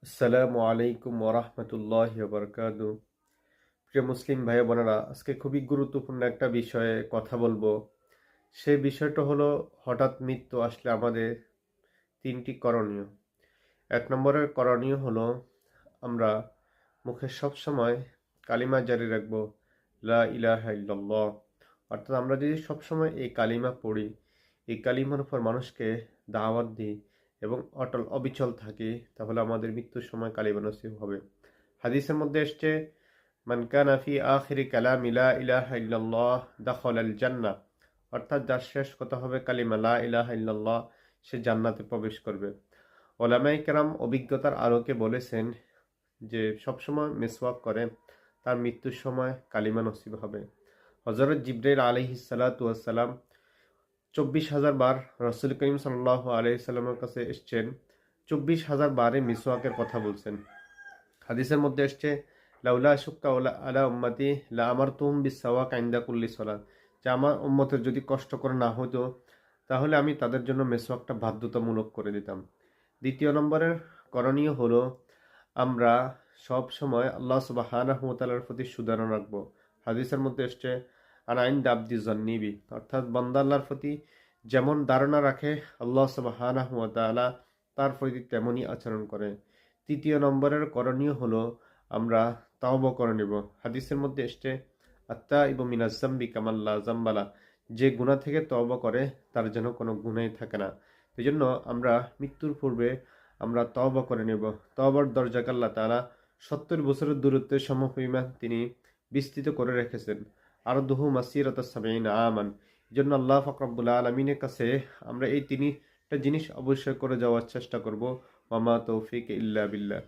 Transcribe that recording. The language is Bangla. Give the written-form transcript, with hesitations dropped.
আসসালামু আলাইকুম ওরহমতুল্লাহি ওবরকাতু। প্রিয় মুসলিম ভাই বোনেরা, আজকে খুবই গুরুত্বপূর্ণ একটা বিষয়ে কথা বলবো। সেই বিষয়টা হলো, হঠাৎ মৃত্যু আসলে আমাদের তিনটি করণীয়। এক নম্বরের করণীয় হলো, আমরা মুখে সবসময় কালিমা জারি রাখবো, লা ইলাহা ইল্লাল্লাহ। অর্থাৎ আমরা যদি সবসময় এই কালিমা পড়ি, এই কালিমার উপর মানুষকে দাওয়াত দিই এবং অবিচল থাকি, তাহলে আমাদের মৃত্যুর সময় কালিমা নসিব হবে। হাদিসের মধ্যে এসছে, মান কানা ফি আখিরি কালামি লা ইলাহা ইল্লাল্লাহ দাখালাল জান্নাহ। অর্থাৎ যার শেষ কথা হবে কালিমা লা ইলাহা ইল্লাল্লাহ, সে জান্নাতে প্রবেশ করবে। ওলামায়ে কেরাম অভিজ্ঞতার আলোকে বলেছেন যে সবসময় মিসওয়াক করে, তার মৃত্যুর সময় কালিমা নসিব হবে। হযরত জিবরাইল আলাইহিস সালাতু ওয়াস সালাম 24,000 বার রাসূল করিম সাল্লাল্লাহু আলাইহি সাল্লামের কাছে এসেছেন, 24,000 বারে মিসওয়াকের কথা বলছেন। হাদিসের মধ্যে এসছে, লাউলা শুক্কা আলা উম্মতি লা আমারতুহুম বিসওয়াক ইনদা কুল্লি সালাত। যে আমার উম্মতের যদি কষ্ট করে না হতো, তাহলে আমি তাদের জন্য মিসওয়াকটা বাধ্যতামূলক করে দিতাম। দ্বিতীয় নম্বরের করণীয় হলো, আমরা সব সময় আল্লাহ সুবহানাহু ওয়া তাআলার প্রতি সুধারণা রাখবো। হাদিসের মধ্যে এসছে, আনাইন দাবদি জন্নিবি। অর্থাৎ বান্দা আল্লাহর প্রতি যেমন ধারণা রাখে, আল্লাহ সুবহানাহু ওয়া তাআলা তার প্রতি তেমনই আচরণ করে। তৃতীয় নম্বরের করণীয় হলো, আমরা তাওবা করে নেব। হাদিসের মধ্যে এসছে, আত্তা ইবু মিনাজ জামবি কামাল্লা জাম্বালা। যে গুনাহ থেকে তওবা করে, তার যেন কোনো গুনাহই থাকে না। এই জন্য আমরা মৃত্যুর পূর্বে আমরা তওবা করে নেব। তওবার দরজাকে আল্লাহ তাআলা 70 বছরের দূরত্বের সমপরিমাণ তিনি বিস্তৃত করে রেখেছেন। আর দুহু মাসিরাত সাবঈনা আমান। এই জন্য আল্লাহ পাক রব্বুল আলামিনের কাছে আমরা এই তিনটা জিনিস অবশ্যই করে যাওয়ার চেষ্টা করব। ওয়া মা তৌফিক ইল্লা বিল্লাহ।